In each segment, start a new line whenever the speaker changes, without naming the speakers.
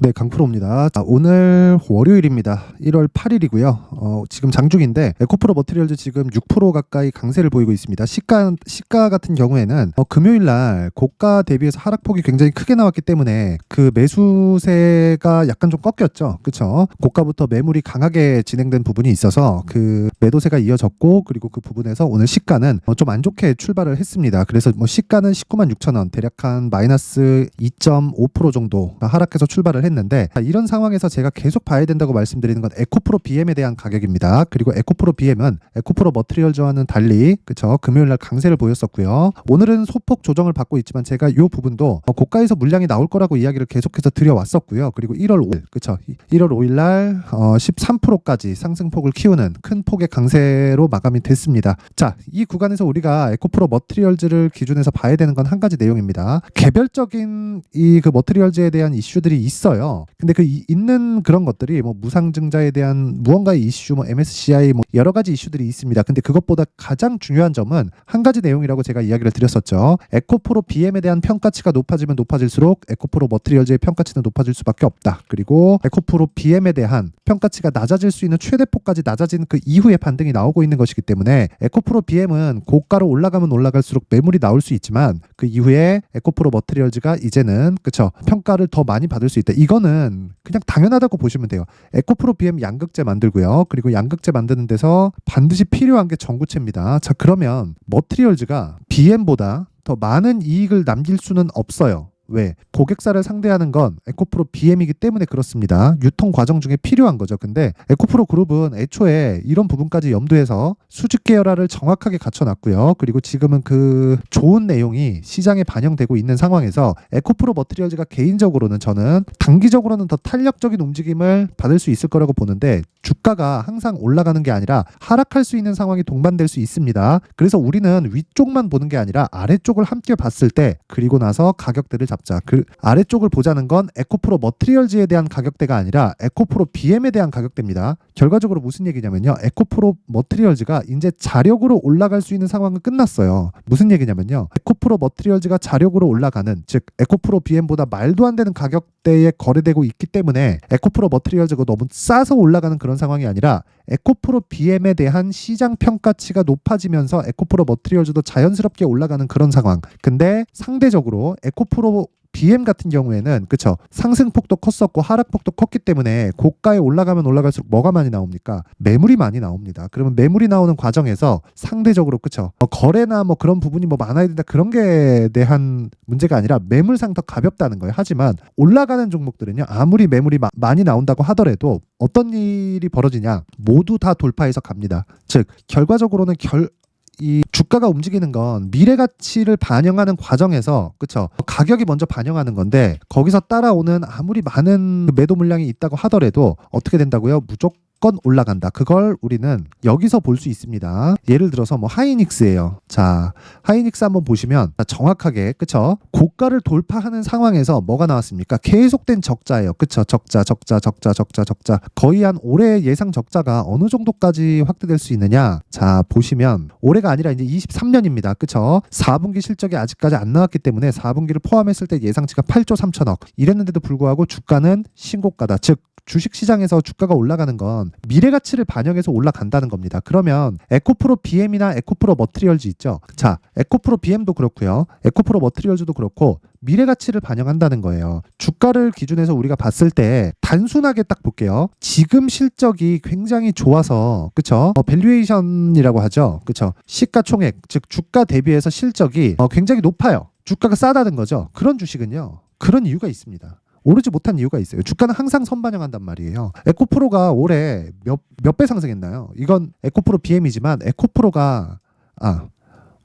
네, 강프로입니다. 오늘 월요일입니다. 1월 8일이고요. 지금 장중인데 에코프로 머티리얼즈 지금 6% 가까이 강세를 보이고 있습니다. 시가 같은 경우에는 금요일 날 고가 대비해서 하락폭이 굉장히 크게 나왔기 때문에 그 매수세가 약간 좀 꺾였죠. 그렇죠? 고가부터 매물이 강하게 진행된 부분이 있어서 그 매도세가 이어졌고, 그리고 그 부분에서 오늘 시가는 좀 안 좋게 출발을 했습니다. 그래서 시가는 196,000원, 대략 한 마이너스 2.5% 정도 하락해서 출발을 했는데, 이런 상황에서 제가 계속 봐야 된다고 말씀드리는 건 에코프로 BM에 대한 가격입니다. 그리고 에코프로 BM은 에코프로 머티리얼즈와는 달리 그쵸, 금요일날 강세를 보였었고요. 오늘은 소폭 조정을 받고 있지만 제가 이 부분도 고가에서 물량이 나올 거라고 이야기를 계속해서 드려왔었고요. 그리고 1월 5일 그쵸, 1월 5일날 13%까지 상승폭을 키우는 큰 폭의 강세로 마감이 됐습니다. 자, 이 구간에서 우리가 에코프로 머티리얼즈를 기준해서 봐야 되는 건 한 가지 내용입니다. 개별적인 그 머티리얼즈에 대한 이슈들이 있어요. 근데 그 있는 그런 것들이 뭐 무상증자에 대한 무언가의 이슈, 뭐 MSCI, 뭐 여러 가지 이슈들이 있습니다. 근데 그것보다 가장 중요한 점은 한 가지 내용이라고 제가 이야기를 드렸었죠. 에코프로 BM에 대한 평가치가 높아지면 높아질수록 에코프로 머티리얼즈의 평가치는 높아질 수밖에 없다. 그리고 에코프로 BM에 대한 평가치가 낮아질 수 있는 최대폭까지 낮아진 그 이후에 반등이 나오고 있는 것이기 때문에 에코프로 BM은 고가로 올라가면 올라갈수록 매물이 나올 수 있지만 그 이후에 에코프로 머티리얼즈가 이제는 그쵸, 평가를 더 많이 받을 수 있다. 이거는 그냥 당연하다고 보시면 돼요. 에코프로 BM 양극재 만들고요. 그리고 양극재 만드는 데서 반드시 필요한 게 전구체입니다. 자, 그러면 머티리얼즈가 BM보다 더 많은 이익을 남길 수는 없어요. 왜? 고객사를 상대하는 건 에코프로 BM이기 때문에 그렇습니다. 유통 과정 중에 필요한 거죠. 근데 에코프로 그룹은 애초에 이런 부분까지 염두해서 수직 계열화를 정확하게 갖춰놨고요. 그리고 지금은 그 좋은 내용이 시장에 반영되고 있는 상황에서 에코프로 머티리얼즈가 개인적으로는 저는 단기적으로는 더 탄력적인 움직임을 받을 수 있을 거라고 보는데, 주가가 항상 올라가는 게 아니라 하락할 수 있는 상황이 동반될 수 있습니다. 그래서 우리는 위쪽만 보는 게 아니라 아래쪽을 함께 봤을 때, 그리고 나서 가격대를 잡자. 그 아래쪽을 보자는 건 에코프로 머티리얼즈에 대한 가격대가 아니라 에코프로 BM에 대한 가격대입니다. 결과적으로 무슨 얘기냐면요, 에코프로 머티리얼즈가 이제 자력으로 올라갈 수 있는 상황은 끝났어요. 무슨 얘기냐면요, 에코프로 머티리얼즈가 자력으로 올라가는, 즉 에코프로 BM보다 말도 안 되는 가격대에 거래되고 있기 때문에 에코프로 머티리얼즈가 너무 싸서 올라가는 그런 상황이 아니라 에코프로 BM에 대한 시장 평가치가 높아지면서 에코프로 머티리얼즈도 자연스럽게 올라가는 그런 상황. 근데 상대적으로 에코프로 BM 같은 경우에는 그쵸, 상승폭도 컸었고 하락폭도 컸기 때문에 고가에 올라가면 올라갈수록 뭐가 많이 나옵니까? 매물이 많이 나옵니다. 그러면 매물이 나오는 과정에서 상대적으로 그쵸, 거래나 뭐 그런 부분이 뭐 많아야 된다, 그런 게 대한 문제가 아니라 매물상 더 가볍다는 거예요. 하지만 올라가는 종목들은요, 아무리 매물이 많이 나온다고 하더라도 어떤 일이 벌어지냐, 모두 다 돌파해서 갑니다. 즉 결과적으로는 이 주가가 움직이는 건 미래 가치를 반영하는 과정에서 그쵸, 가격이 먼저 반영하는 건데, 거기서 따라오는 아무리 많은 매도 물량이 있다고 하더라도 어떻게 된다고요? 무조건 올라간다. 그걸 우리는 여기서 볼 수 있습니다. 예를 들어서 뭐 하이닉스예요. 자, 하이닉스 한번 보시면 정확하게 그쵸, 고가를 돌파하는 상황에서 뭐가 나왔습니까? 계속된 적자예요. 그쵸, 적자. 거의 한 올해 예상 적자가 어느 정도까지 확대될 수 있느냐? 자, 보시면 올해가 아니라 이제 23년입니다. 그쵸? 4분기 실적이 아직까지 안 나왔기 때문에 4분기를 포함했을 때 예상치가 8조 3천억 이랬는데도 불구하고 주가는 신고가다. 즉 주식시장에서 주가가 올라가는 건 미래 가치를 반영해서 올라간다는 겁니다. 그러면 에코프로 BM이나 에코프로 머티리얼즈 있죠. 자, 에코프로 BM도 그렇고요, 에코프로 머티리얼즈도 그렇고 미래 가치를 반영한다는 거예요. 주가를 기준해서 우리가 봤을 때 단순하게 딱 볼게요. 지금 실적이 굉장히 좋아서 그쵸, 밸류에이션이라고 하죠. 그쵸, 시가총액, 즉 주가 대비해서 실적이 굉장히 높아요. 주가가 싸다는 거죠. 그런 주식은요, 그런 이유가 있습니다. 오르지 못한 이유가 있어요. 주가는 항상 선반영한단 말이에요. 에코프로가 올해 몇 배 상승했나요? 이건 에코프로 BM이지만 에코프로가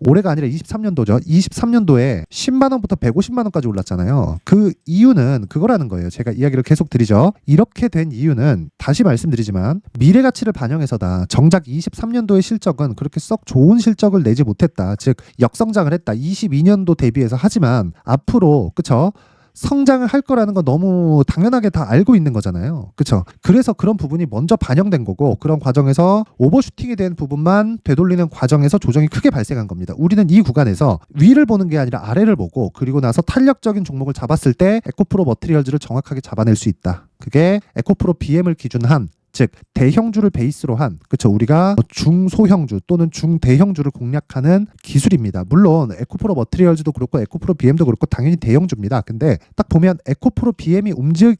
올해가 아니라 23년도죠. 23년도에 10만 원부터 150만 원까지 올랐잖아요. 그 이유는 그거라는 거예요. 제가 이야기를 계속 드리죠. 이렇게 된 이유는 다시 말씀드리지만 미래 가치를 반영해서다. 정작 23년도의 실적은 그렇게 썩 좋은 실적을 내지 못했다. 즉 역성장을 했다. 22년도 대비해서. 하지만 앞으로 그쵸, 성장을 할 거라는 건 너무 당연하게 다 알고 있는 거잖아요. 그렇죠? 그래서 그런 부분이 먼저 반영된 거고 그런 과정에서 오버슈팅이 된 부분만 되돌리는 과정에서 조정이 크게 발생한 겁니다. 우리는 이 구간에서 위를 보는 게 아니라 아래를 보고 그리고 나서 탄력적인 종목을 잡았을 때 에코프로 머티리얼즈를 정확하게 잡아낼 수 있다. 그게 에코프로 BM을 기준한 즉 대형주를 베이스로 한 그쵸 우리가 중소형주 또는 중대형주를 공략하는 기술입니다. 물론 에코프로 머티리얼즈도 그렇고 에코프로 BM도 그렇고 당연히 대형주입니다. 근데 딱 보면 에코프로 BM이 움직일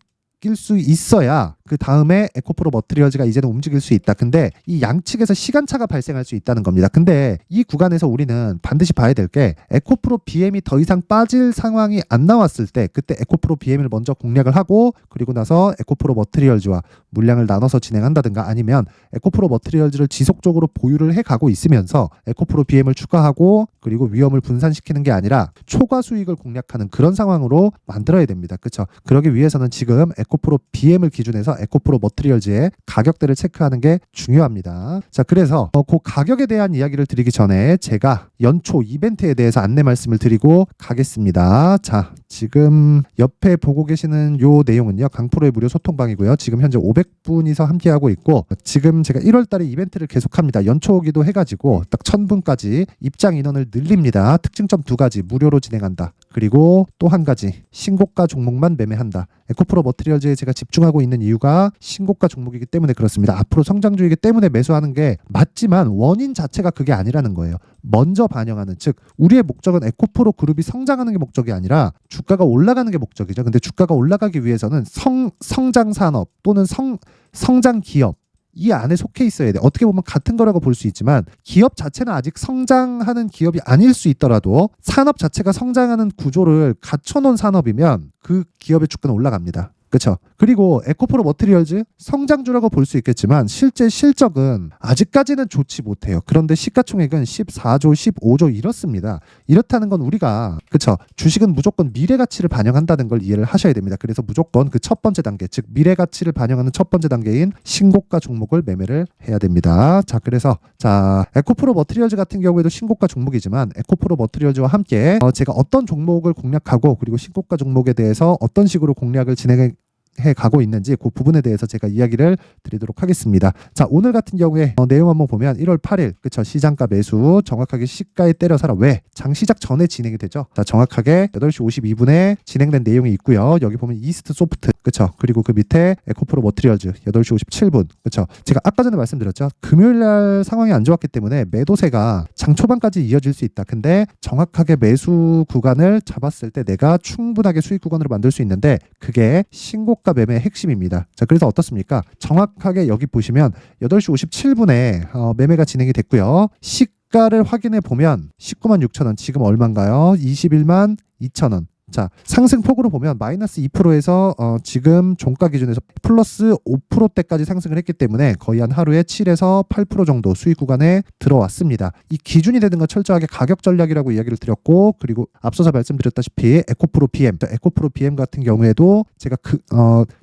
수 있어야 그 다음에 에코프로 머티리얼즈가 이제는 움직일 수 있다. 근데 이 양측에서 시간차가 발생할 수 있다는 겁니다. 근데 이 구간에서 우리는 반드시 봐야 될 게 에코프로 BM이 더 이상 빠질 상황이 안 나왔을 때 그때 에코프로 BM을 먼저 공략을 하고 그리고 나서 에코프로 머티리얼즈와 물량을 나눠서 진행한다든가 아니면 에코프로 머티리얼즈를 지속적으로 보유를 해가고 있으면서 에코프로 BM을 추가하고 그리고 위험을 분산시키는 게 아니라 초과 수익을 공략하는 그런 상황으로 만들어야 됩니다. 그렇죠? 그러기 위해서는 지금 에코프로 BM을 기준해서 에코프로 머티리얼즈의 가격대를 체크하는 게 중요합니다. 자, 그래서 그 가격에 대한 이야기를 드리기 전에 제가 연초 이벤트에 대해서 안내 말씀을 드리고 가겠습니다. 자, 지금 옆에 보고 계시는 요 내용은요. 강프로의 무료 소통방이고요. 지금 현재 500분이서 함께하고 있고 지금 제가 1월 달에 이벤트를 계속합니다. 연초기도 해가지고 딱 1000분까지 입장 인원을 늘립니다. 특징점 2가지 무료로 진행한다. 그리고 또 한 가지 신고가 종목만 매매한다. 에코프로 머티리얼즈에 제가 집중하고 있는 이유가 신고가 종목이기 때문에 그렇습니다. 앞으로 성장주이기 때문에 매수하는 게 맞지만 원인 자체가 그게 아니라는 거예요. 먼저 반영하는 즉 우리의 목적은 에코프로 그룹이 성장하는 게 목적이 아니라 주가가 올라가는 게 목적이죠. 근데 주가가 올라가기 위해서는 성장 산업 또는 성장 기업 이 안에 속해 있어야 돼. 어떻게 보면 같은 거라고 볼 수 있지만 기업 자체는 아직 성장하는 기업이 아닐 수 있더라도 산업 자체가 성장하는 구조를 갖춰놓은 산업이면 그 기업의 주가는 올라갑니다. 그렇죠. 그리고 에코프로 머티리얼즈 성장주라고 볼 수 있겠지만 실제 실적은 아직까지는 좋지 못해요. 그런데 시가총액은 14조, 15조 이렇습니다. 이렇다는 건 우리가 그렇죠. 주식은 무조건 미래 가치를 반영한다는 걸 이해를 하셔야 됩니다. 그래서 무조건 그 첫 번째 단계, 즉 미래 가치를 반영하는 첫 번째 단계인 신고가 종목을 매매를 해야 됩니다. 자, 그래서 에코프로 머티리얼즈 같은 경우에도 신고가 종목이지만 에코프로 머티리얼즈와 함께 제가 어떤 종목을 공략하고 그리고 신고가 종목에 대해서 어떤 식으로 공략을 진행해 가고 있는지 그 부분에 대해서 제가 이야기를 드리도록 하겠습니다. 자, 오늘 같은 경우에 내용 한번 보면 1월 8일 그쵸 시장가 매수 정확하게 시가에 때려 사라. 왜? 장시작 전에 진행이 되죠. 자, 정확하게 8시 52분에 진행된 내용이 있고요. 여기 보면 이스트 소프트 그쵸 그리고 그 밑에 에코프로 머티리얼즈 8시 57분 그쵸 제가 아까 전에 말씀드렸죠. 금요일날 상황이 안 좋았기 때문에 매도세가 장 초반까지 이어질 수 있다. 근데 정확하게 매수 구간을 잡았을 때 내가 충분하게 수익 구간으로 만들 수 있는데 그게 신고가 매매의 핵심입니다. 자, 그래서 어떻습니까? 정확하게 여기 보시면 8시 57분에 매매가 진행이 됐고요. 시가를 확인해 보면 19만 6천 원 지금 얼마인가요? 21만 2천 원. 자, 상승폭으로 보면 마이너스 2%에서 지금 종가 기준에서 플러스 5%대까지 상승을 했기 때문에 거의 한 하루에 7에서 8% 정도 수익 구간에 들어왔습니다. 이 기준이 되는 건 철저하게 가격 전략이라고 이야기를 드렸고 그리고 앞서서 말씀드렸다시피 에코프로 BM 같은 경우에도 제가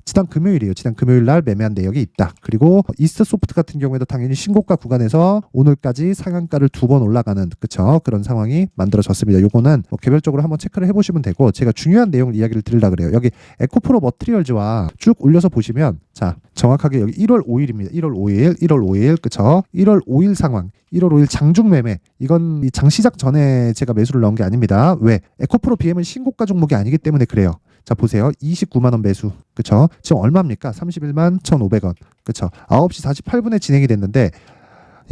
지난 금요일이에요. 지난 금요일 날 매매한 내역이 있다. 그리고 이스트 소프트 같은 경우에도 당연히 신고가 구간에서 오늘까지 상한가를 2번 올라가는 그쵸 그런 상황이 만들어졌습니다. 요거는 개별적으로 한번 체크를 해보시면 되고 제가 중요한 내용 이야기를 드리려고 그래요. 여기 에코프로 머티리얼즈와 쭉 올려서 보시면 자 정확하게 여기 1월 5일입니다. 1월 5일 그쵸 1월 5일 상황 1월 5일 장중 매매 이건 이 장 시작 전에 제가 매수를 넣은 게 아닙니다. 왜? 에코프로 BM은 신고가 종목이 아니기 때문에 그래요. 자, 보세요. 29만 원 매수. 그쵸? 지금 얼마입니까? 31만 1,500원. 그쵸? 9시 48분에 진행이 됐는데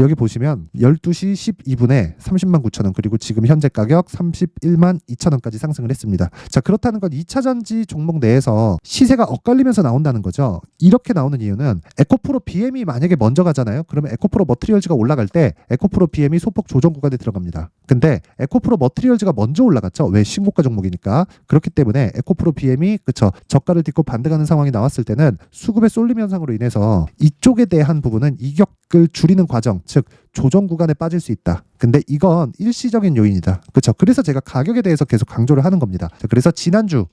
여기 보시면 12시 12분에 30만 9천 원 그리고 지금 현재 가격 31만 2천 원까지 상승을 했습니다. 자, 그렇다는 건 2차전지 종목 내에서 시세가 엇갈리면서 나온다는 거죠. 이렇게 나오는 이유는 에코프로 BM이 만약에 먼저 가잖아요. 그러면 에코프로 머티리얼즈가 올라갈 때 에코프로 BM이 소폭 조정 구간에 들어갑니다. 근데 에코프로 머티리얼즈가 먼저 올라갔죠. 왜? 신고가 종목이니까. 그렇기 때문에 에코프로 BM이 그쵸 저가를 딛고 반등하는 상황이 나왔을 때는 수급의 쏠림 현상으로 인해서 이쪽에 대한 부분은 이격을 줄이는 과정 즉 조정 구간에 빠질 수 있다. 근데 이건 일시적인 요인이다. 그렇죠? 그래서 제가 가격에 대해서 계속 강조를 하는 겁니다. 그래서 지난주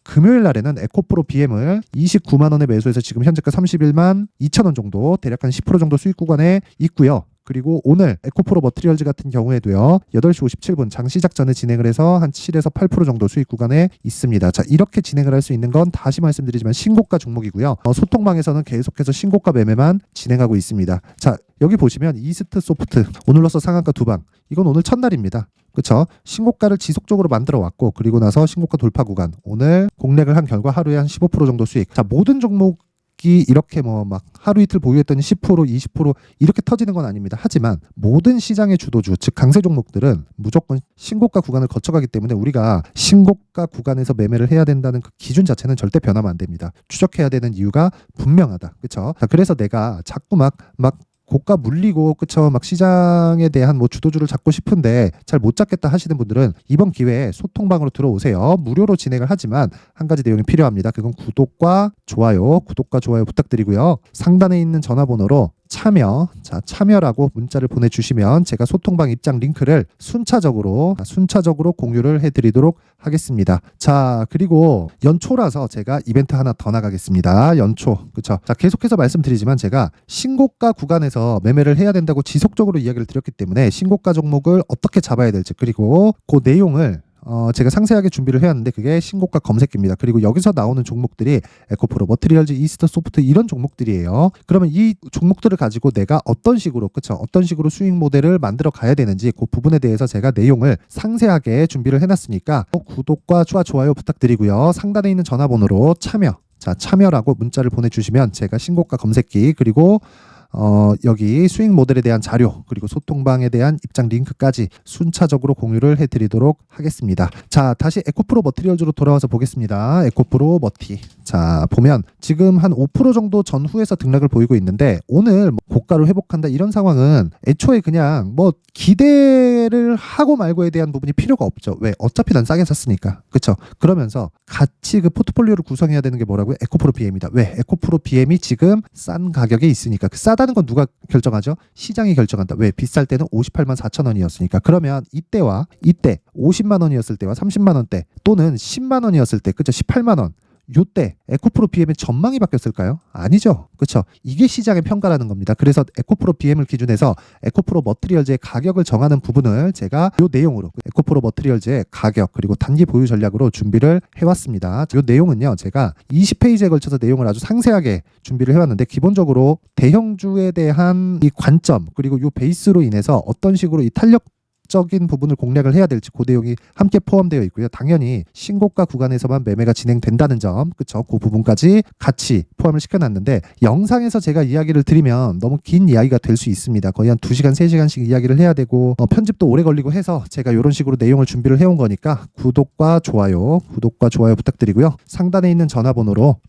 금요일 날에는 에코프로 BM을 29만 원에 매수해서 지금 현재가 31만 2천 원 정도 대략 한 10% 정도 수익 구간에 있고요. 그리고 오늘 에코프로 머티리얼즈 같은 경우에도요. 8시 57분 장 시작 전에 진행을 해서 한 7에서 8% 정도 수익 구간에 있습니다. 자, 이렇게 진행을 할 수 있는 건 다시 말씀드리지만 신고가 종목이고요. 소통방에서는 계속해서 신고가 매매만 진행하고 있습니다. 자, 여기 보시면 이스트 소프트 오늘로서 상한가 2방. 이건 오늘 첫날입니다. 그렇죠? 신고가를 지속적으로 만들어 왔고 그리고 나서 신고가 돌파 구간 오늘 공략을 한 결과 하루에 한 15% 정도 수익. 자, 모든 종목이 이렇게 뭐 막 하루 이틀 보유했더니 10% 20% 이렇게 터지는 건 아닙니다. 하지만 모든 시장의 주도주 즉 강세 종목들은 무조건 신고가 구간을 거쳐가기 때문에 우리가 신고가 구간에서 매매를 해야 된다는 그 기준 자체는 절대 변하면 안 됩니다. 추적해야 되는 이유가 분명하다. 그렇죠? 자, 그래서 내가 자꾸 막 고가 물리고 그쵸 막 시장에 대한 뭐 주도주를 잡고 싶은데 잘 못 잡겠다 하시는 분들은 이번 기회에 소통방으로 들어오세요. 무료로 진행을 하지만 한 가지 내용이 필요합니다. 그건 구독과 좋아요 부탁드리고요. 상단에 있는 전화번호로 참여라고 문자를 보내주시면 제가 소통방 입장 링크를 순차적으로 공유를 해드리도록 하겠습니다. 자, 그리고 연초라서 제가 이벤트 하나 더 나가겠습니다. 연초, 그쵸? 자, 계속해서 말씀드리지만 제가 신고가 구간에서 매매를 해야 된다고 지속적으로 이야기를 드렸기 때문에 신고가 종목을 어떻게 잡아야 될지 그리고 그 내용을 제가 상세하게 준비를 해왔는데 그게 신고가 검색기입니다. 그리고 여기서 나오는 종목들이 에코프로, 머티리얼즈, 이스트 소프트 이런 종목들이에요. 그러면 이 종목들을 가지고 내가 어떤 식으로 수익 모델을 만들어 가야 되는지 그 부분에 대해서 제가 내용을 상세하게 준비를 해놨으니까 구독과 좋아요 부탁드리고요. 상단에 있는 전화번호로 참여라고 문자를 보내주시면 제가 신고가 검색기 그리고 여기 수익 모델에 대한 자료 그리고 소통방에 대한 입장 링크까지 순차적으로 공유를 해드리도록 하겠습니다. 자, 다시 에코프로 머티리얼즈로 돌아와서 보겠습니다. 에코프로 머티. 자, 보면 지금 한 5% 정도 전후에서 등락을 보이고 있는데 오늘 고가로 회복한다 이런 상황은 애초에 그냥 뭐 기대를 하고 말고에 대한 부분이 필요가 없죠. 왜? 어차피 난 싸게 샀으니까. 그쵸? 그러면서 같이 그 포트폴리오를 구성해야 되는 게 뭐라고요? 에코프로 BM이다. 왜? 에코프로 BM이 지금 싼 가격에 있으니까. 그 싸다는 건 누가 결정하죠? 시장이 결정한다. 왜? 비쌀 때는 58만 4천 원이었으니까. 그러면 이때 50만 원이었을 때와 30만 원대 또는 10만 원이었을 때, 그쵸? 18만 원. 요때 에코프로 BM의 전망이 바뀌었을까요? 아니죠. 그렇죠? 이게 시장의 평가라는 겁니다. 그래서 에코프로 BM을 기준해서 에코프로 머티리얼즈의 가격을 정하는 부분을 제가 요 내용으로 에코프로 머티리얼즈의 가격 그리고 단기 보유 전략으로 준비를 해왔습니다. 요 내용은요. 제가 20페이지에 걸쳐서 내용을 아주 상세하게 준비를 해왔는데 기본적으로 대형주에 대한 이 관점 그리고 요 베이스로 인해서 어떤 식으로 이 적인 부분을 공략을 해야 될지 그 내용이 함께 포함되어 있고요. 당연히 신고가 구간에서만 매매가 진행된다는 점, 그쵸? 그 부분까지 같이 포함을 시켜놨는데 영상에서 제가 이야기를 드리면 너무 긴 이야기가 될 수 있습니다. 거의 한 2시간, 3시간씩 이야기를 해야 되고 편집도 오래 걸리고 해서 제가 이런 식으로 내용을 준비를 해온 거니까 구독과 좋아요 부탁드리고요. 상단에 있는 전화번호로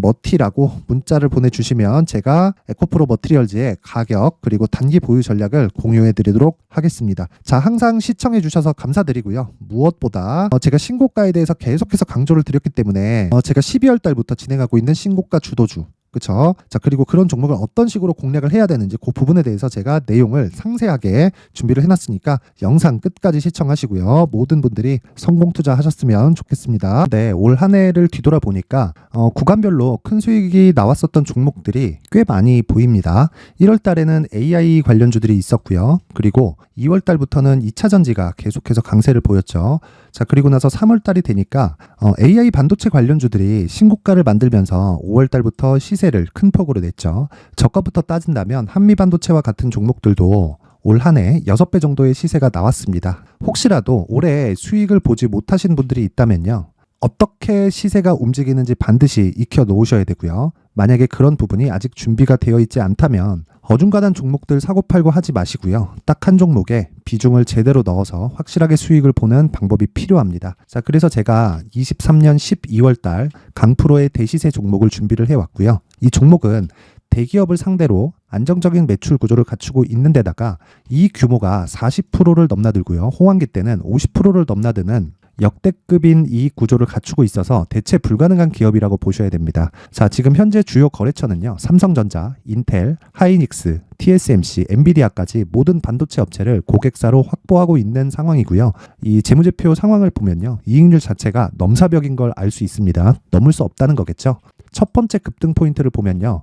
머티라고 문자를 보내주시면 제가 에코프로 머티리얼즈의 가격 그리고 단기 보유 전략을 공유해드리도록 하겠습니다. 자, 항상 시청해 주셔서 감사드리고요. 무엇보다 제가 신고가에 대해서 계속해서 강조를 드렸기 때문에 제가 12월 달부터 진행하고 있는 신고가 주도주 그쵸? 자, 그리고 그런 종목을 어떤 식으로 공략을 해야 되는지 그 부분에 대해서 제가 내용을 상세하게 준비를 해놨으니까 영상 끝까지 시청하시고요. 모든 분들이 성공 투자하셨으면 좋겠습니다. 네, 올 한 해를 뒤돌아보니까 구간별로 큰 수익이 나왔었던 종목들이 꽤 많이 보입니다. 1월 달에는 AI 관련주들이 있었고요. 그리고 2월 달부터는 2차 전지가 계속해서 강세를 보였죠. 자, 그리고 나서 3월 달이 되니까 AI 반도체 관련주들이 신고가를 만들면서 5월 달부터 시세를 큰 폭으로 냈죠. 저가부터 따진다면 한미 반도체와 같은 종목들도 올 한 해 6배 정도의 시세가 나왔습니다. 혹시라도 올해 수익을 보지 못하신 분들이 있다면요. 어떻게 시세가 움직이는지 반드시 익혀 놓으셔야 되고요. 만약에 그런 부분이 아직 준비가 되어 있지 않다면 어중간한 종목들 사고팔고 하지 마시고요. 딱 한 종목에 비중을 제대로 넣어서 확실하게 수익을 보는 방법이 필요합니다. 자, 그래서 제가 23년 12월 달 강프로의 대시세 종목을 준비를 해왔고요. 이 종목은 대기업을 상대로 안정적인 매출 구조를 갖추고 있는 데다가 이 규모가 40%를 넘나들고요. 호황기 때는 50%를 넘나드는 역대급인 이익 구조를 갖추고 있어서 대체 불가능한 기업이라고 보셔야 됩니다. 자, 지금 현재 주요 거래처는요. 삼성전자, 인텔, 하이닉스, TSMC, 엔비디아까지 모든 반도체 업체를 고객사로 확보하고 있는 상황이고요. 이 재무제표 상황을 보면요. 이익률 자체가 넘사벽인 걸 알 수 있습니다. 넘을 수 없다는 거겠죠. 첫 번째 급등 포인트를 보면요.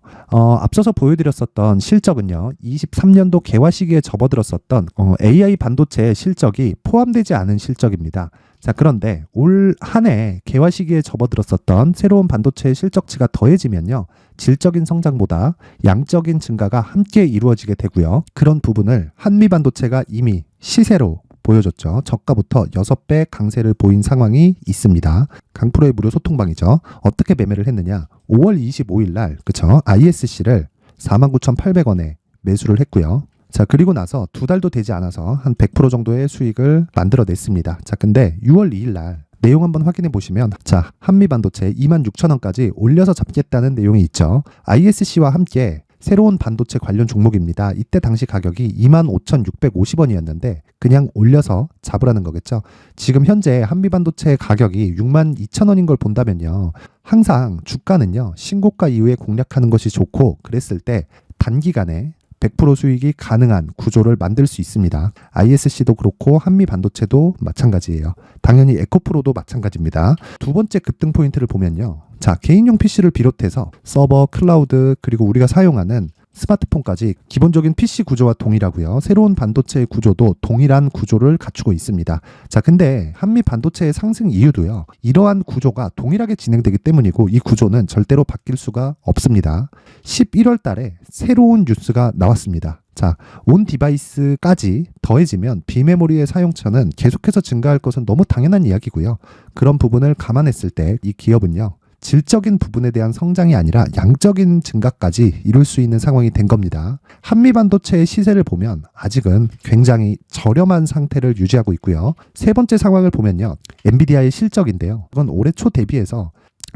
앞서서 보여드렸었던 실적은요. 23년도 개화 시기에 접어들었었던 AI 반도체의 실적이 포함되지 않은 실적입니다. 자, 그런데 올 한 해 개화 시기에 접어들었었던 새로운 반도체의 실적치가 더해지면요. 질적인 성장보다 양적인 증가가 함께 이루어지게 되고요. 그런 부분을 한미반도체가 이미 시세로 보여줬죠. 저가부터 6배 강세를 보인 상황이 있습니다. 강프로의 무료 소통방이죠. 어떻게 매매를 했느냐. 5월 25일 날 그쵸? ISC를 49,800원에 매수를 했고요. 자, 그리고 나서 2달도 되지 않아서 한 100% 정도의 수익을 만들어냈습니다. 자, 근데 6월 2일 날 내용 한번 확인해 보시면 자, 한미반도체 26,000원까지 올려서 잡겠다는 내용이 있죠. ISC와 함께 새로운 반도체 관련 종목입니다. 이때 당시 가격이 25,650원이었는데 그냥 올려서 잡으라는 거겠죠. 지금 현재 한미반도체 가격이 62,000원인 걸 본다면요. 항상 주가는요. 신고가 이후에 공략하는 것이 좋고 그랬을 때 단기간에 100% 수익이 가능한 구조를 만들 수 있습니다. ISC도 그렇고 한미반도체도 마찬가지예요. 당연히 에코프로도 마찬가지입니다. 두 번째 급등 포인트를 보면요. 자, 개인용 PC를 비롯해서 서버, 클라우드, 그리고 우리가 사용하는 스마트폰까지 기본적인 PC 구조와 동일하고요. 새로운 반도체의 구조도 동일한 구조를 갖추고 있습니다. 자, 근데 한미 반도체의 상승 이유도요. 이러한 구조가 동일하게 진행되기 때문이고 이 구조는 절대로 바뀔 수가 없습니다. 11월 달에 새로운 뉴스가 나왔습니다. 자, 온 디바이스까지 더해지면 비메모리의 사용처는 계속해서 증가할 것은 너무 당연한 이야기고요. 그런 부분을 감안했을 때 이 기업은요. 질적인 부분에 대한 성장이 아니라 양적인 증가까지 이룰 수 있는 상황이 된 겁니다. 한미반도체의 시세를 보면 아직은 굉장히 저렴한 상태를 유지하고 있고요. 세 번째 상황을 보면요. 엔비디아의 실적인데요. 이건 올해 초 대비해서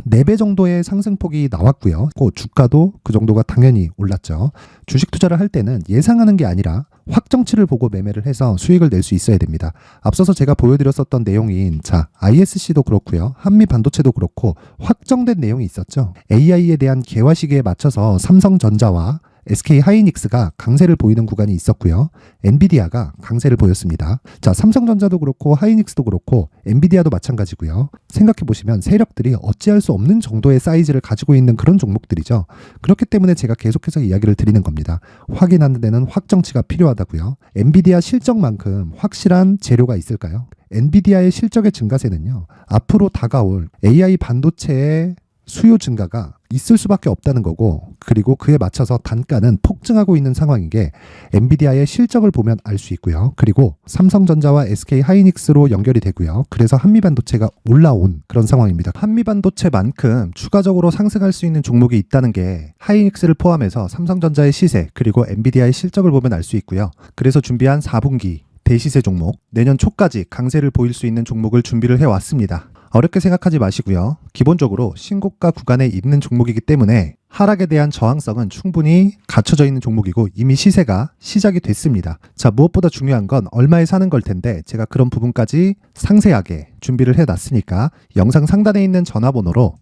4배 정도의 상승폭이 나왔고요. 주가도 그 정도가 당연히 올랐죠. 주식 투자를 할 때는 예상하는 게 아니라 확정치를 보고 매매를 해서 수익을 낼 수 있어야 됩니다. 앞서서 제가 보여드렸었던 내용인 자, ISC도 그렇고요. 한미 반도체도 그렇고 확정된 내용이 있었죠. AI에 대한 개화 시기에 맞춰서 삼성전자와 SK 하이닉스가 강세를 보이는 구간이 있었고요. 엔비디아가 강세를 보였습니다. 자, 삼성전자도 그렇고 하이닉스도 그렇고 엔비디아도 마찬가지고요. 생각해 보시면 세력들이 어찌할 수 없는 정도의 사이즈를 가지고 있는 그런 종목들이죠. 그렇기 때문에 제가 계속해서 이야기를 드리는 겁니다. 확인하는 데는 확정치가 필요하다고요. 엔비디아 실적만큼 확실한 재료가 있을까요? 엔비디아의 실적의 증가세는요. 앞으로 다가올 AI 반도체의 수요 증가가 있을 수밖에 없다는 거고 그리고 그에 맞춰서 단가는 폭증하고 있는 상황인 게 엔비디아의 실적을 보면 알 수 있고요. 그리고 삼성전자와 SK 하이닉스로 연결이 되고요. 그래서 한미반도체가 올라온 그런 상황입니다. 한미반도체만큼 추가적으로 상승할 수 있는 종목이 있다는 게 하이닉스를 포함해서 삼성전자의 시세 그리고 엔비디아의 실적을 보면 알 수 있고요. 그래서 준비한 4분기 대시세 종목 내년 초까지 강세를 보일 수 있는 종목을 준비를 해왔습니다. 어렵게 생각하지 마시고요. 기본적으로 신고가 구간에 있는 종목이기 때문에 하락에 대한 저항성은 충분히 갖춰져 있는 종목이고 이미 시세가 시작이 됐습니다. 자, 무엇보다 중요한 건 얼마에 사는 걸 텐데 제가 그런 부분까지 상세하게 준비를 해놨으니까 영상 상단에 있는 전화번호로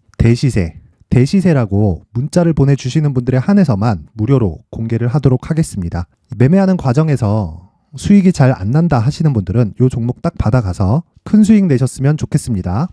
대시세라고 문자를 보내주시는 분들에 한해서만 무료로 공개를 하도록 하겠습니다. 매매하는 과정에서 수익이 잘 안 난다 하시는 분들은 이 종목 딱 받아가서 큰 수익 내셨으면 좋겠습니다.